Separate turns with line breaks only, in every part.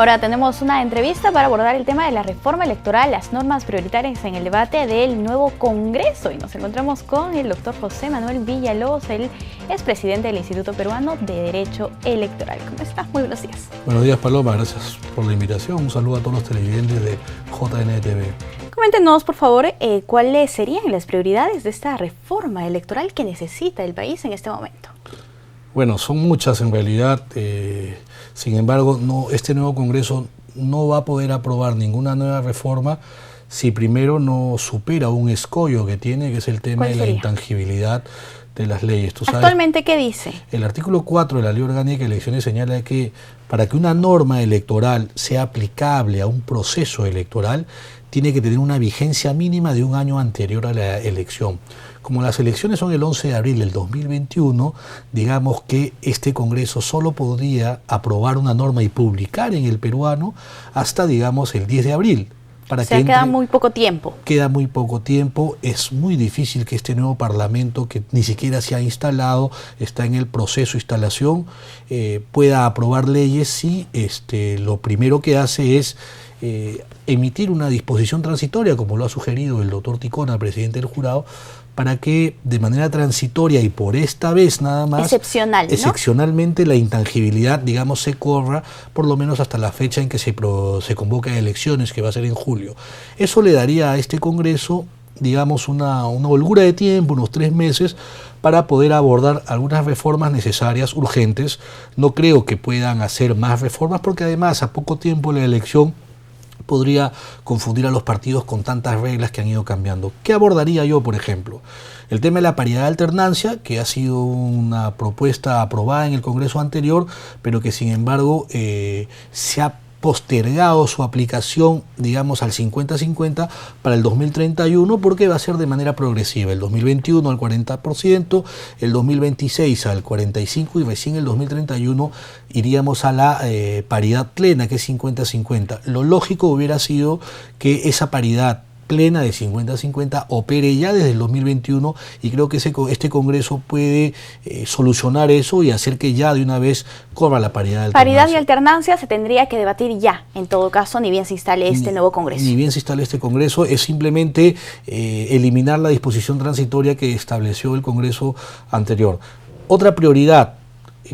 Ahora tenemos una entrevista para abordar el tema de la reforma electoral, las normas prioritarias en el debate del nuevo Congreso. Y nos encontramos con el doctor José Manuel Villalobos, él es presidente del Instituto Peruano de Derecho Electoral. ¿Cómo está? Muy buenos días.
Buenos días, Paloma. Gracias por la invitación. Un saludo a todos los televidentes de JNTV.
Coméntenos, por favor, cuáles serían las prioridades de esta reforma electoral que necesita el país en este momento.
Bueno, son muchas en realidad. Sin embargo, este nuevo Congreso no va a poder aprobar ninguna nueva reforma si primero no supera un escollo que tiene, que es el tema de la intangibilidad de las leyes. ¿Tú sabes?
¿Actualmente qué dice?
El artículo 4 de la Ley Orgánica de Elecciones señala que para que una norma electoral sea aplicable a un proceso electoral, tiene que tener una vigencia mínima de un año anterior a la elección. Como las elecciones son el 11 de abril del 2021, digamos que este Congreso solo podría aprobar una norma y publicar en el peruano hasta, digamos, el 10 de abril.
Queda muy poco tiempo.
Queda muy poco tiempo. Es muy difícil que este nuevo Parlamento, que ni siquiera se ha instalado, está en el proceso de instalación, pueda aprobar leyes si lo primero que hace es emitir una disposición transitoria, como lo ha sugerido el doctor Ticona, presidente del jurado, para que de manera transitoria y por esta vez nada más, excepcionalmente, la intangibilidad, digamos, se corra por lo menos hasta la fecha en que se convoca elecciones, que va a ser en julio. Eso le daría a este Congreso, digamos, una holgura de tiempo, unos 3 meses, para poder abordar algunas reformas necesarias, urgentes. No creo que puedan hacer más reformas, porque además a poco tiempo de la elección podría confundir a los partidos con tantas reglas que han ido cambiando. ¿Qué abordaría yo, por ejemplo? El tema de la paridad de alternancia, que ha sido una propuesta aprobada en el Congreso anterior, pero que sin embargo se ha postergado su aplicación, digamos, al 50-50 para el 2031, porque va a ser de manera progresiva. El 2021 al 40%, el 2026 al 45% y recién el 2031 iríamos a la paridad plena, que es 50-50. Lo lógico hubiera sido que esa paridad plena de 50-50 opere ya desde el 2021, y creo que este Congreso puede solucionar eso y hacer que ya de una vez corra la paridad de alternancia.
Paridad y alternancia se tendría que debatir ya, en todo caso, ni bien se instale este nuevo Congreso. Ni
bien se instale este Congreso, es simplemente eliminar la disposición transitoria que estableció el Congreso anterior. Otra prioridad,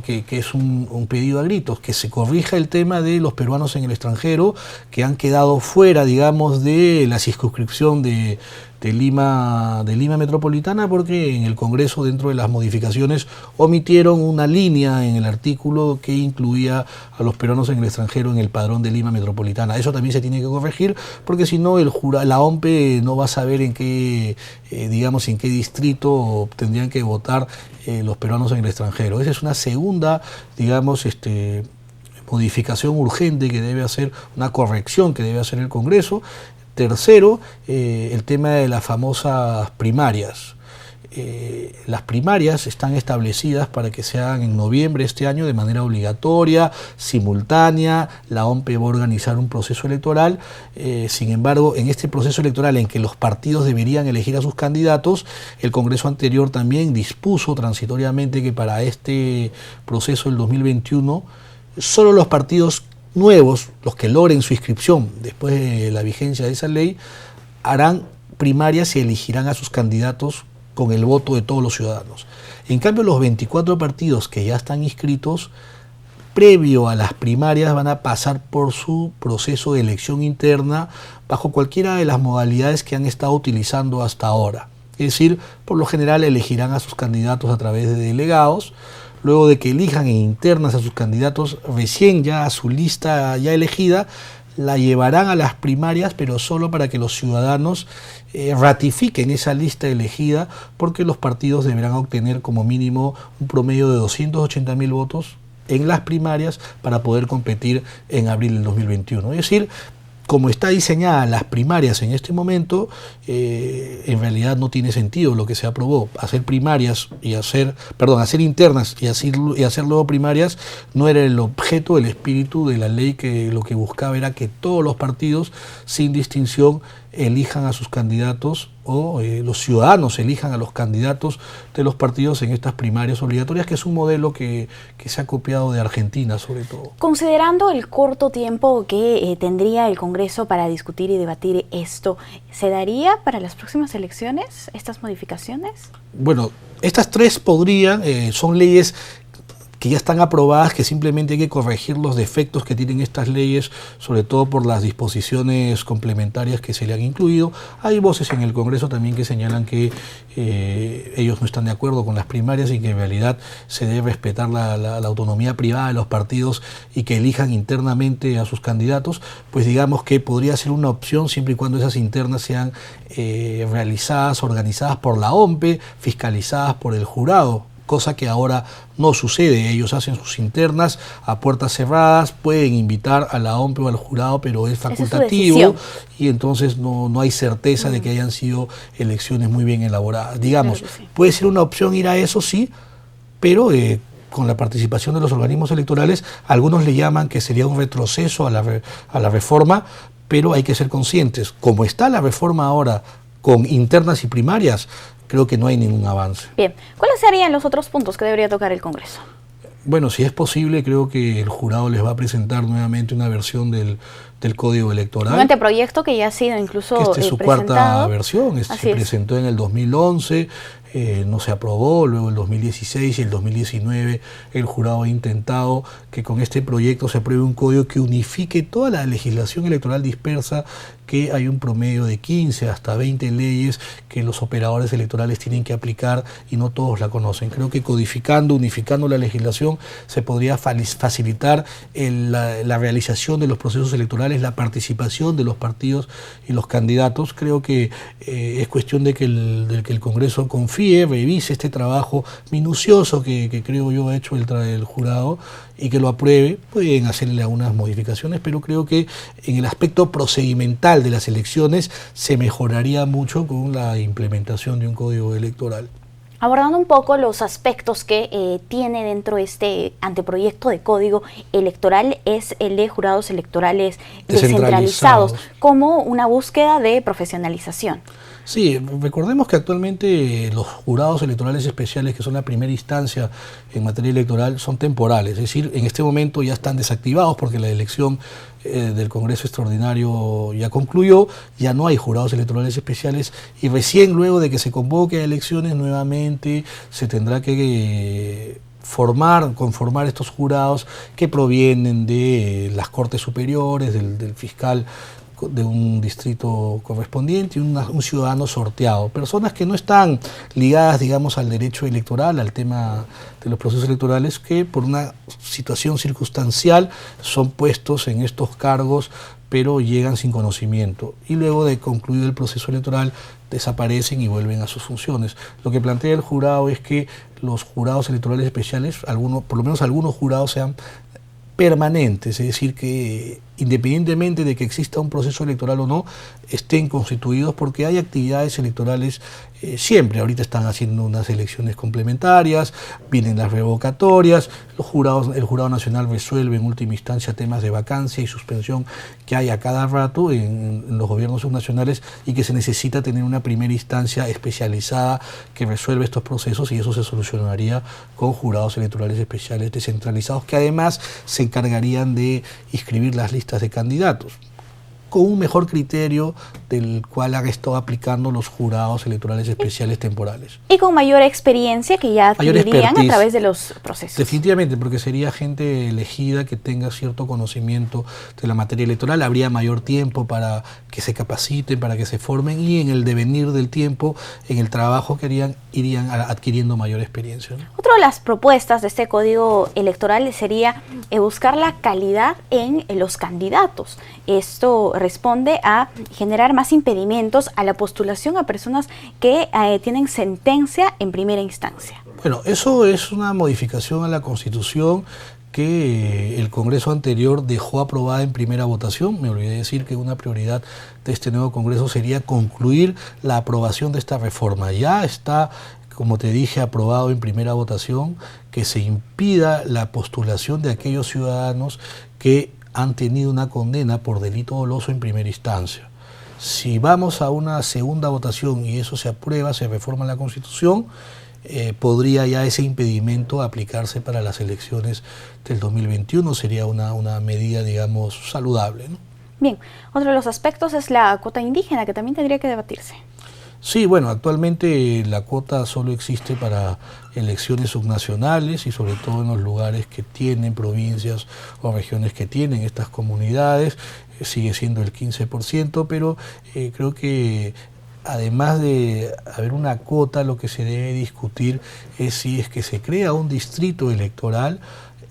que es un pedido a gritos, que se corrija el tema de los peruanos en el extranjero que han quedado fuera, digamos, de la circunscripción de Lima Metropolitana, porque en el Congreso, dentro de las modificaciones, omitieron una línea en el artículo que incluía a los peruanos en el extranjero en el padrón de Lima Metropolitana. Eso también se tiene que corregir, porque si no la OMPE no va a saber en qué, digamos, en qué distrito tendrían que votar los peruanos en el extranjero. Esa es una segunda, digamos, modificación urgente que debe hacer, una corrección que debe hacer el Congreso. Tercero, el tema de las famosas primarias. Las primarias están establecidas para que se hagan en noviembre de este año de manera obligatoria, simultánea. La OMPE va a organizar un proceso electoral. Sin embargo, en este proceso electoral en que los partidos deberían elegir a sus candidatos, el Congreso anterior también dispuso transitoriamente que para este proceso del 2021, solo los partidos nuevos, los que logren su inscripción después de la vigencia de esa ley, harán primarias y elegirán a sus candidatos con el voto de todos los ciudadanos. En cambio, los 24 partidos que ya están inscritos, previo a las primarias, van a pasar por su proceso de elección interna bajo cualquiera de las modalidades que han estado utilizando hasta ahora. Es decir, por lo general elegirán a sus candidatos a través de delegados. Luego de que elijan en internas a sus candidatos, recién ya a su lista ya elegida, la llevarán a las primarias, pero solo para que los ciudadanos ratifiquen esa lista elegida, porque los partidos deberán obtener como mínimo un promedio de 280.000 votos en las primarias para poder competir en abril del 2021. Es decir, como está diseñada las primarias en este momento, en realidad no tiene sentido lo que se aprobó. Hacer primarias y hacer internas y hacer luego primarias no era el objeto, el espíritu de la ley, que lo que buscaba era que todos los partidos, sin distinción, elijan a sus candidatos o los ciudadanos elijan a los candidatos de los partidos en estas primarias obligatorias, que es un modelo que se ha copiado de Argentina sobre todo.
Considerando el corto tiempo que tendría el Congreso para discutir y debatir esto, ¿se daría para las próximas elecciones estas modificaciones?
Bueno, estas tres podrían, son leyes que ya están aprobadas, que simplemente hay que corregir los defectos que tienen estas leyes, sobre todo por las disposiciones complementarias que se le han incluido. Hay voces en el Congreso también que señalan que ellos no están de acuerdo con las primarias y que en realidad se debe respetar la autonomía privada de los partidos y que elijan internamente a sus candidatos. Pues digamos que podría ser una opción siempre y cuando esas internas sean realizadas, organizadas por la OMPE, fiscalizadas por el jurado, cosa que ahora no sucede. Ellos hacen sus internas a puertas cerradas, pueden invitar a la OMPE o al jurado, pero es facultativo y entonces no hay certeza de que hayan sido elecciones muy bien elaboradas. Digamos, claro que sí. Puede ser una opción ir a eso, sí, pero con la participación de los organismos electorales, algunos le llaman que sería un retroceso a la reforma, pero hay que ser conscientes, como está la reforma ahora con internas y primarias, creo que no hay ningún avance.
Bien, ¿cuáles serían los otros puntos que debería tocar el Congreso?
Bueno, si es posible, creo que el jurado les va a presentar nuevamente una versión del Código Electoral.
Un anteproyecto que ya ha sido incluso
esta es su cuarta versión, se presentó en el 2011, no se aprobó, luego el 2016 y el 2019 el jurado ha intentado que con este proyecto se apruebe un código que unifique toda la legislación electoral dispersa, que hay un promedio de 15 hasta 20 leyes que los operadores electorales tienen que aplicar y no todos la conocen. Creo que codificando, unificando la legislación, se podría facilitar la realización de los procesos electorales, la participación de los partidos y los candidatos. Creo que es cuestión de que el Congreso confíe, revise este trabajo minucioso que creo yo ha hecho el jurado y que lo apruebe. Pueden hacerle algunas modificaciones, pero creo que en el aspecto procedimental de las elecciones se mejoraría mucho con la implementación de un código electoral.
Abordando un poco los aspectos que tiene dentro este anteproyecto de código electoral, es el de jurados electorales descentralizados, como una búsqueda de profesionalización.
Sí, recordemos que actualmente los jurados electorales especiales, que son la primera instancia en materia electoral, son temporales, es decir, en este momento ya están desactivados porque la elección del Congreso Extraordinario ya concluyó, ya no hay jurados electorales especiales y recién luego de que se convoque a elecciones nuevamente se tendrá que conformar estos jurados que provienen de las Cortes Superiores, del fiscal de un distrito correspondiente y un ciudadano sorteado, personas que no están ligadas, digamos, al derecho electoral, al tema de los procesos electorales, que por una situación circunstancial son puestos en estos cargos, pero llegan sin conocimiento y luego de concluido el proceso electoral desaparecen y vuelven a sus funciones. Lo que plantea el jurado es que los jurados electorales especiales, por lo menos algunos jurados, sean permanentes, es decir, que independientemente de que exista un proceso electoral o no, estén constituidos, porque hay actividades electorales siempre. Ahorita están haciendo unas elecciones complementarias, vienen las revocatorias, el Jurado Nacional resuelve en última instancia temas de vacancia y suspensión que hay a cada rato en los gobiernos subnacionales y que se necesita tener una primera instancia especializada que resuelve estos procesos, y eso se solucionaría con jurados electorales especiales descentralizados que además se encargarían de inscribir las listas de candidatos, con un mejor criterio del cual han estado aplicando los jurados electorales especiales temporales.
Y con mayor experiencia que ya adquirirían a través de los procesos.
Definitivamente, porque sería gente elegida que tenga cierto conocimiento de la materia electoral, habría mayor tiempo para que se capaciten, para que se formen, y en el devenir del tiempo, en el trabajo que harían, irían adquiriendo mayor experiencia, ¿no?
Otra de las propuestas de este código electoral sería buscar la calidad en los candidatos. Esto responde a generar más impedimentos a la postulación a personas que tienen sentencia en primera instancia.
Bueno, eso es una modificación a la Constitución que el Congreso anterior dejó aprobada en primera votación. Me olvidé decir que una prioridad de este nuevo Congreso sería concluir la aprobación de esta reforma. Ya está, como te dije, aprobado en primera votación que se impida la postulación de aquellos ciudadanos que han tenido una condena por delito doloso en primera instancia. Si vamos a una segunda votación y eso se aprueba, se reforma la Constitución, podría ya ese impedimento aplicarse para las elecciones del 2021. Sería una medida, digamos, saludable, ¿no?
Bien, otro de los aspectos es la cuota indígena, que también tendría que debatirse.
Sí, bueno, actualmente la cuota solo existe para elecciones subnacionales y sobre todo en los lugares que tienen provincias o regiones que tienen estas comunidades. Sigue siendo el 15%, pero creo que además de haber una cuota, lo que se debe discutir es si es que se crea un distrito electoral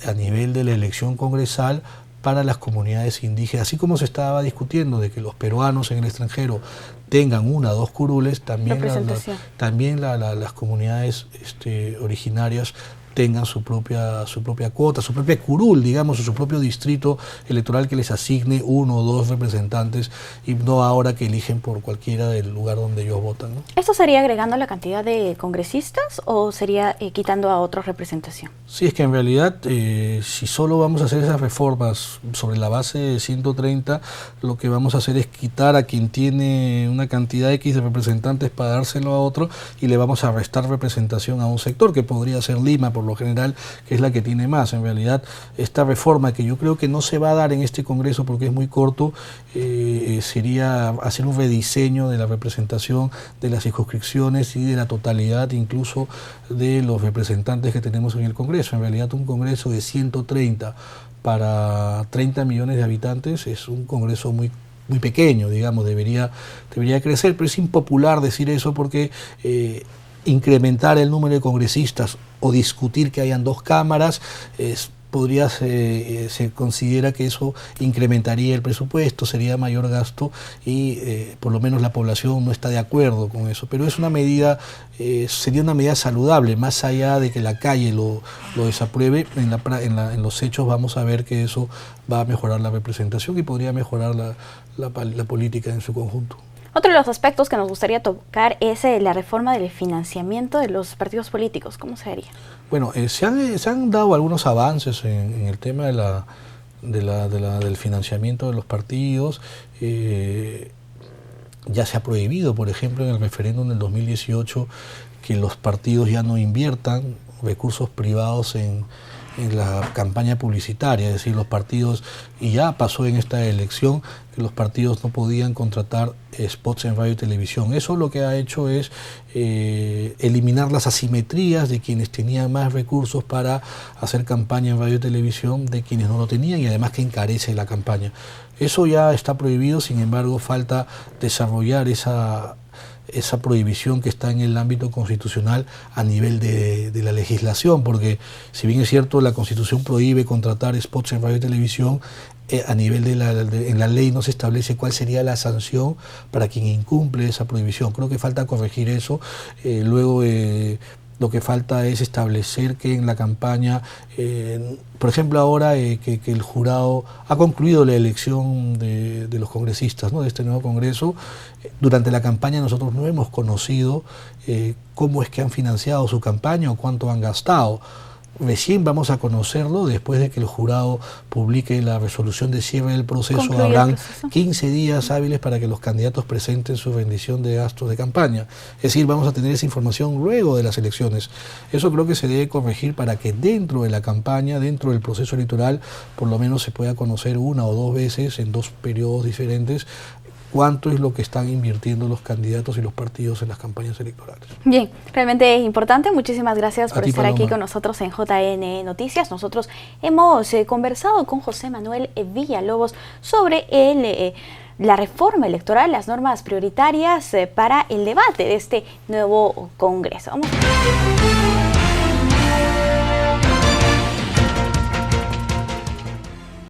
a nivel de la elección congresal para las comunidades indígenas, así como se estaba discutiendo de que los peruanos en el extranjero tengan 1 o 2 curules, también las comunidades originarias tengan su propia cuota, su propia curul, digamos, o su propio distrito electoral que les asigne 1 o 2 representantes y no ahora que eligen por cualquiera del lugar donde ellos votan, ¿no?
¿Esto sería agregando la cantidad de congresistas o sería quitando a otra representación?
Sí, es que en realidad si solo vamos a hacer esas reformas sobre la base de 130, lo que vamos a hacer es quitar a quien tiene una cantidad X de representantes para dárselo a otro y le vamos a restar representación a un sector que podría ser Lima por lo general, que es la que tiene más. En realidad esta reforma, que yo creo que no se va a dar en este Congreso porque es muy corto, sería hacer un rediseño de la representación de las circunscripciones y de la totalidad incluso de los representantes que tenemos en el Congreso. En realidad un Congreso de 130 para 30 millones de habitantes es un Congreso muy pequeño, digamos, debería crecer, pero es impopular decir eso porque incrementar el número de congresistas o discutir que hayan 2 cámaras se considera que eso incrementaría el presupuesto, sería mayor gasto y por lo menos la población no está de acuerdo con eso. Pero es una medida, sería una medida saludable, más allá de que la calle lo desapruebe. En los hechos vamos a ver que eso va a mejorar la representación y podría mejorar la política en su conjunto.
Otro de los aspectos que nos gustaría tocar es la reforma del financiamiento de los partidos políticos. ¿Cómo se haría?
Bueno, se han dado algunos avances en el tema del financiamiento de los partidos. Ya se ha prohibido, por ejemplo, en el referéndum del 2018, que los partidos ya no inviertan recursos privados en la campaña publicitaria, es decir, los partidos, y ya pasó en esta elección, que los partidos no podían contratar spots en radio y televisión. Eso lo que ha hecho es eliminar las asimetrías de quienes tenían más recursos para hacer campaña en radio y televisión de quienes no lo tenían, y además que encarece la campaña. Eso ya está prohibido, sin embargo falta desarrollar esa prohibición que está en el ámbito constitucional a nivel de la legislación, porque si bien es cierto la Constitución prohíbe contratar spots en radio y televisión, a nivel en la ley no se establece cuál sería la sanción para quien incumple esa prohibición. Creo que falta corregir eso. Luego lo que falta es establecer que en la campaña, por ejemplo ahora que el jurado ha concluido la elección de los congresistas, ¿no?, de este nuevo Congreso. Durante la campaña nosotros no hemos conocido cómo es que han financiado su campaña o cuánto han gastado. Recién vamos a conocerlo después de que el jurado publique la resolución de cierre del proceso. Habrán 15 días hábiles para que los candidatos presenten su rendición de gastos de campaña. Es decir, vamos a tener esa información luego de las elecciones. Eso creo que se debe corregir para que dentro de la campaña, dentro del proceso electoral, por lo menos se pueda conocer 1 o 2 veces en 2 periodos diferentes cuánto es lo que están invirtiendo los candidatos y los partidos en las campañas electorales.
Bien, realmente es importante. Muchísimas gracias por estar
Paloma,
aquí con nosotros en JN Noticias. Nosotros hemos conversado con José Manuel Villalobos sobre la reforma electoral, las normas prioritarias para el debate de este nuevo Congreso. Vamos.